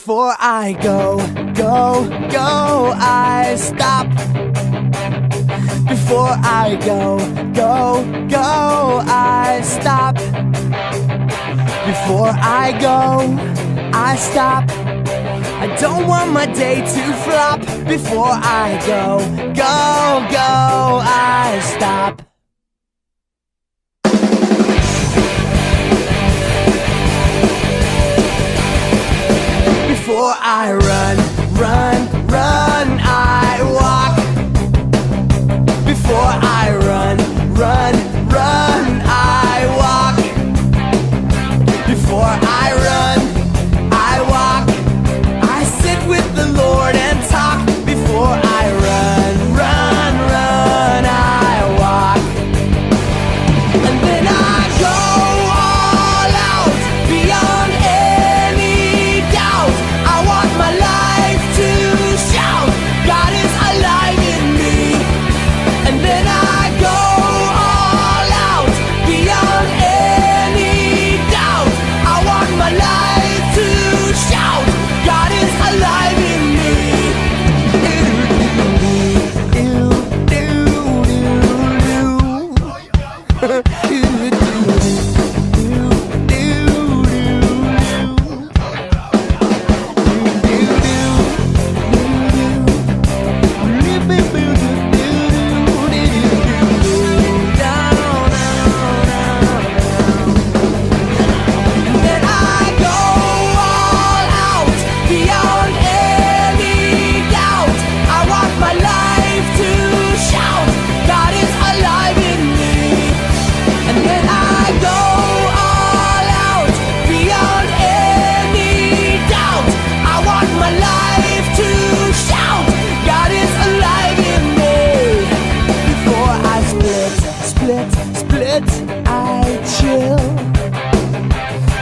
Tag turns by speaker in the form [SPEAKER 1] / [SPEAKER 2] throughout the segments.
[SPEAKER 1] Before I go, I stop. Before I go, I stop. Before I go, I stop. I don't want my day to flop. Before I go, I stop. Before I run, I walk. Before I run, I walk. Before I run, I walk. I sit with the Lord and talk. Before I run, I walk. And then I go all out beyond any doubt. I want my life to shout, God is alive in me. And then I go all out beyond any doubt. I want my life to shout, God is alive in me.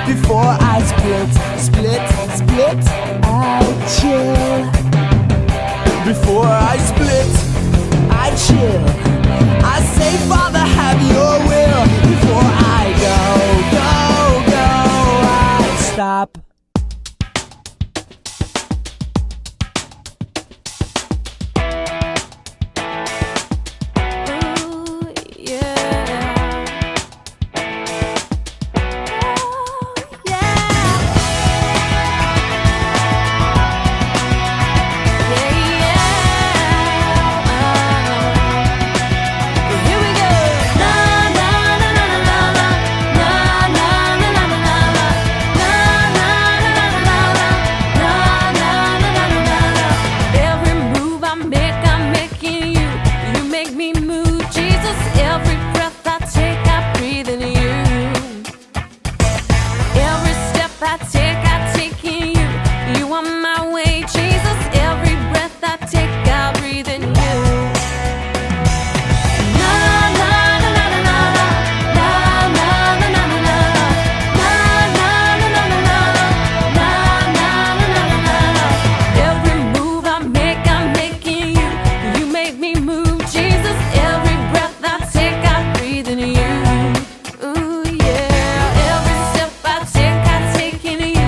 [SPEAKER 1] Before I split, I chill. Before I split, I chill. I say, Father, have your will. Before I go, I stop.
[SPEAKER 2] Every step I take in you.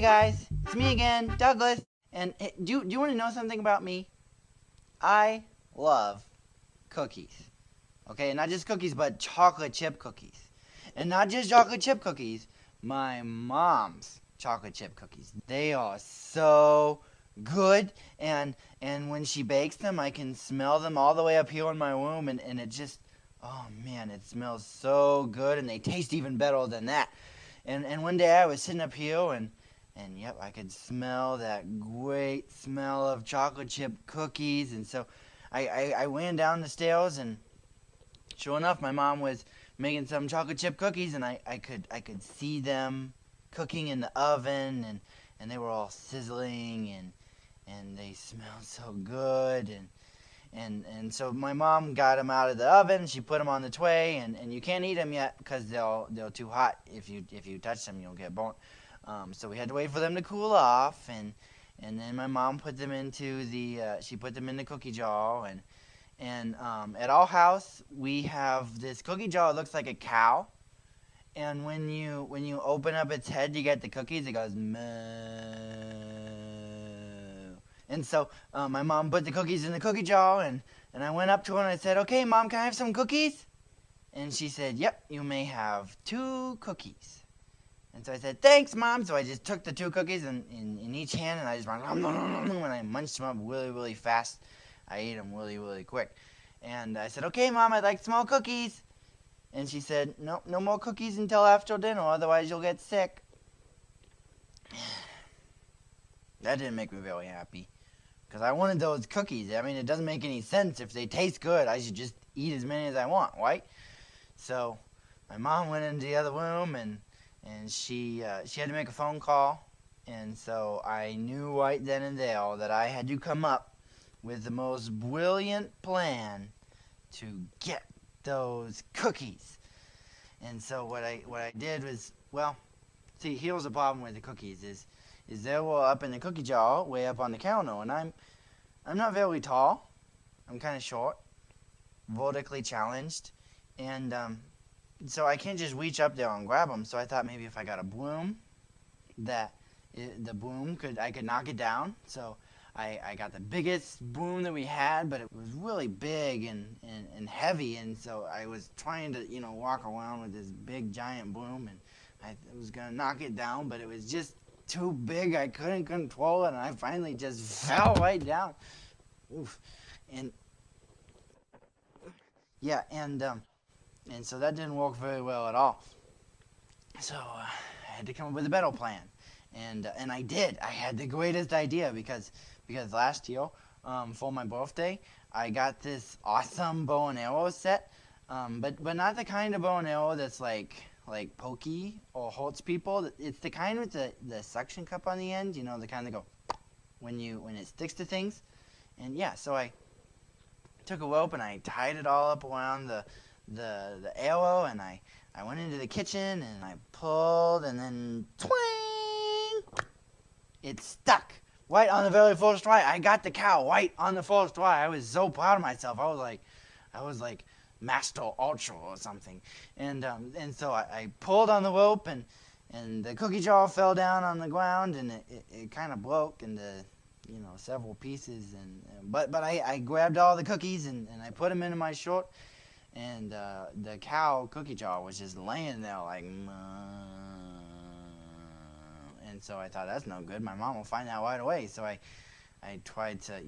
[SPEAKER 2] guys, it's me again, Douglas. And hey, do you want to know something about me? I love cookies. Okay, not just cookies, but chocolate chip cookies. And not just chocolate chip cookies, my mom's chocolate chip cookies. They are so good, and when she bakes them, I can smell them all the way up here in my room, and it just, oh man, it smells so good, and they taste even better than that. And one day I was sitting up here, and yep, I could smell that great smell of chocolate chip cookies, and so I ran down the stairs, and sure enough, my mom was making some chocolate chip cookies, and I could see them cooking in the oven, and they were all sizzling, and they smelled so good, and so my mom got them out of the oven. She put them on the tray, and you can't eat them yet because they're too hot. If you touch them, you'll get burnt. So we had to wait for them to cool off, and then my mom put them into she put them in the cookie jar, and at our house we have this cookie jar that looks like a cow, and when you open up its head to get the cookies, it goes moo. And so my mom put the cookies in the cookie jar, and I went up to her and I said, "Okay, Mom, can I have some cookies?" And she said, "Yep, you may have 2 cookies." And so I said, "Thanks, Mom." So I just took the 2 cookies in each hand, and I just went, when I munched them up really, really fast. I ate them really, really quick. And I said, "Okay, Mom, I'd like small cookies." And she said, "No, no more cookies until after dinner, otherwise you'll get sick." That didn't make me very happy, because I wanted those cookies. I mean, it doesn't make any sense. If they taste good, I should just eat as many as I want, right? So my mom went into the other room, and she had to make a phone call, and so I knew right then and there that I had to come up with the most brilliant plan to get those cookies. And so what I did was, well, see, here's the problem with the cookies is they were up in the cookie jar, way up on the counter, and I'm not very tall. I'm kind of short, vertically challenged, and so I can't just reach up there and grab them. So I thought maybe if I got a broom, I could knock it down. So I got the biggest broom that we had, but it was really big and heavy, and so I was trying to walk around with this big giant broom, and I was gonna knock it down, but it was just too big. I couldn't control it, and I finally just fell right down. Oof. And yeah, and so that didn't work very well at all. So I had to come up with a better plan, and I did. I had the greatest idea because last year, for my birthday, I got this awesome bow and arrow set, but not the kind of bow and arrow that's like pokey or hurts people. It's the kind with the suction cup on the end, the kind that go when it sticks to things. And yeah, so I took a rope and I tied it all up around the arrow, and I went into the kitchen and I pulled, and then twang, it stuck right on the very first try. I got the cow right on the first try. I was so proud of myself. I was like Master Ultra or something. And so I pulled on the rope, and the cookie jar fell down on the ground, and it kind of broke into several pieces. But I grabbed all the cookies, and I put them into my shirt, and the cow cookie jar was just laying there like. And so I thought, that's no good. My mom will find out right away. So I tried to,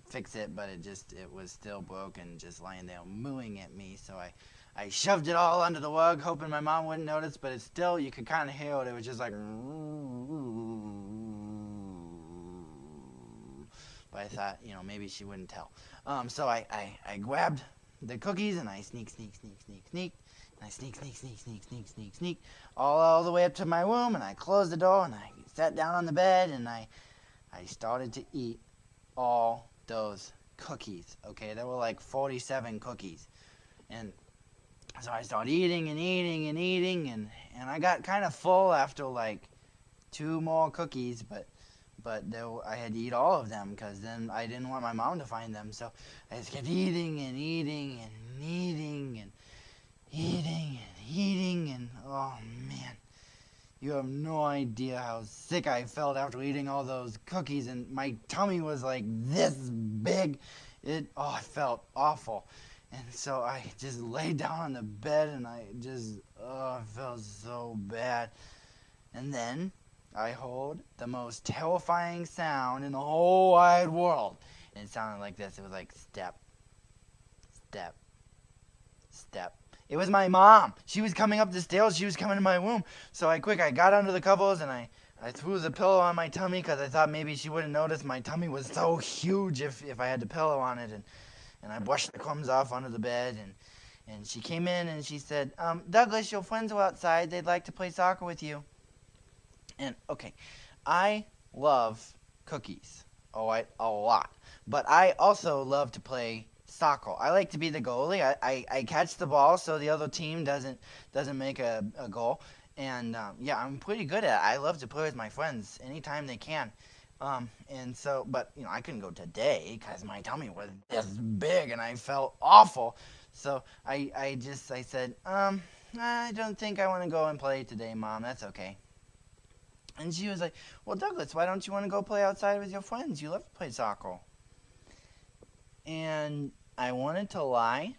[SPEAKER 2] fix it, but it was still broken, just laying there mooing at me. So I shoved it all under the rug, hoping my mom wouldn't notice, but it's still, you could kind of hear it. It was just like, but I thought, maybe she wouldn't tell. So I grabbed the cookies, and I sneak, and I sneak, all the way up to my room, and I closed the door, and I sat down on the bed, and I started to eat all those cookies. Okay, there were like 47 cookies, and so I started eating and eating and eating, and I got kind of full after like 2 more cookies, but I had to eat all of them because then I didn't want my mom to find them. So I just kept eating and eating and eating and eating and eating, and oh man, you have no idea how sick I felt after eating all those cookies, and my tummy was like this big. I felt awful. And so I just laid down on the bed, and I felt so bad. And then I heard the most terrifying sound in the whole wide world. And it sounded like this. It was like step, step, step. It was my mom. She was coming up the stairs. She was coming to my room. So I got under the covers, and I threw the pillow on my tummy because I thought maybe she wouldn't notice. My tummy was so huge if I had the pillow on it. And I brushed the crumbs off under the bed. And she came in and she said, Douglas, your friends are outside. They'd like to play soccer with you. And, okay, I love cookies. A lot. But I also love to play soccer. I like to be the goalie. I catch the ball so the other team doesn't make a goal. And I'm pretty good at it. I love to play with my friends anytime they can. And so, but I couldn't go today because my tummy was this big and I felt awful. So I said, I don't think I want to go and play today, Mom. That's okay. And she was like, well, Douglas, why don't you want to go play outside with your friends? You love to play soccer. And I wanted to lie,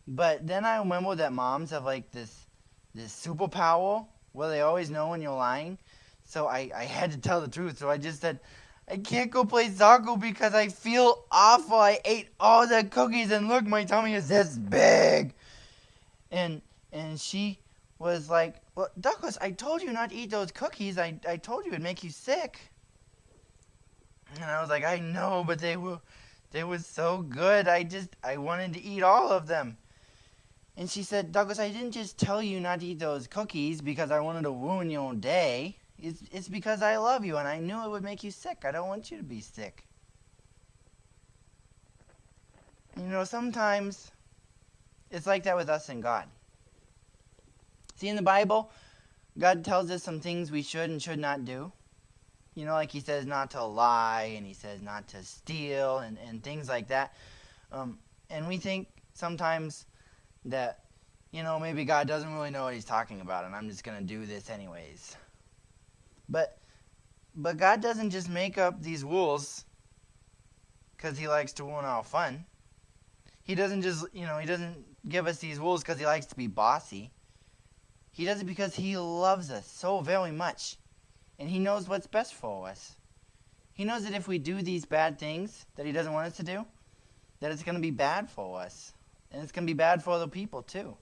[SPEAKER 2] but then I remember that moms have like this superpower where they always know when you're lying. So I had to tell the truth. So I just said, I can't go play soccer because I feel awful. I ate all the cookies and look, my tummy is this big. And she was like, well, Douglas, I told you not to eat those cookies. I told you it'd make you sick. And I was like, I know, but they were so good. I wanted to eat all of them. And she said, Douglas, I didn't just tell you not to eat those cookies because I wanted to ruin your day. It's because I love you and I knew it would make you sick. I don't want you to be sick. Sometimes it's like that with us and God. See, in the Bible, God tells us some things we should and should not do. Like he says not to lie, and he says not to steal, and things like that. And we think sometimes that, maybe God doesn't really know what he's talking about, and I'm just going to do this anyways. But God doesn't just make up these rules because he likes to ruin our fun. He doesn't just, he doesn't give us these rules because he likes to be bossy. He does it because he loves us so very much. And he knows what's best for us. He knows that if we do these bad things that he doesn't want us to do, that it's going to be bad for us. And it's going to be bad for other people too.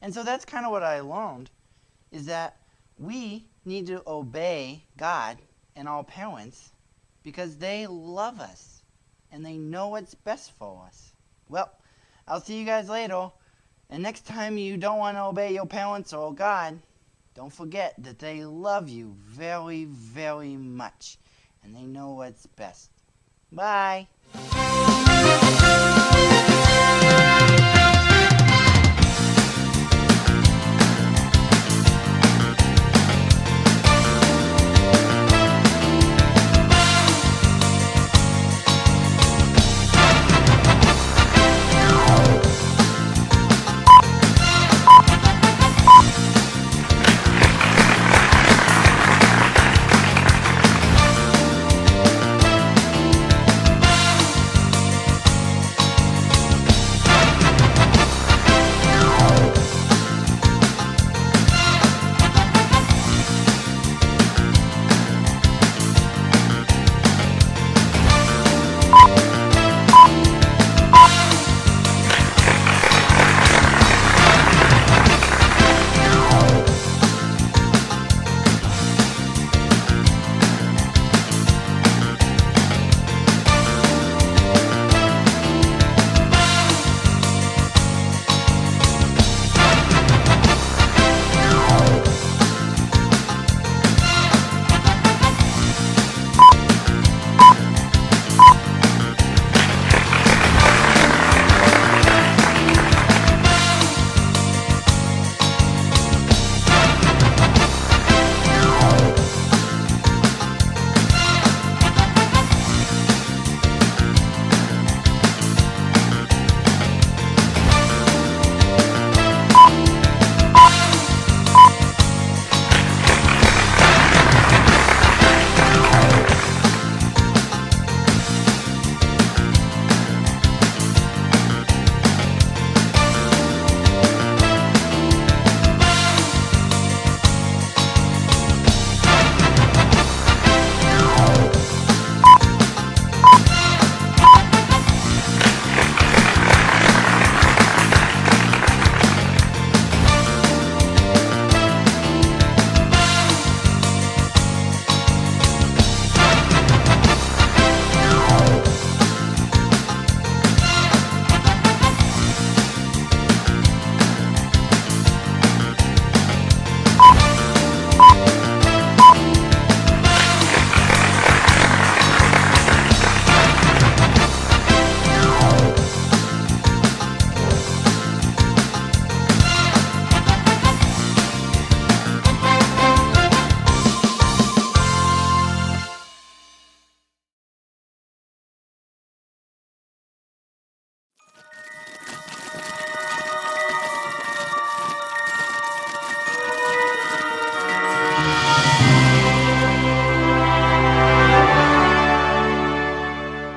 [SPEAKER 2] And so that's kind of what I learned, is that we need to obey God and our parents because they love us and they know what's best for us. Well, I'll see you guys later. And next time you don't want to obey your parents or God, don't forget that they love you very, very much. And they know what's best. Bye.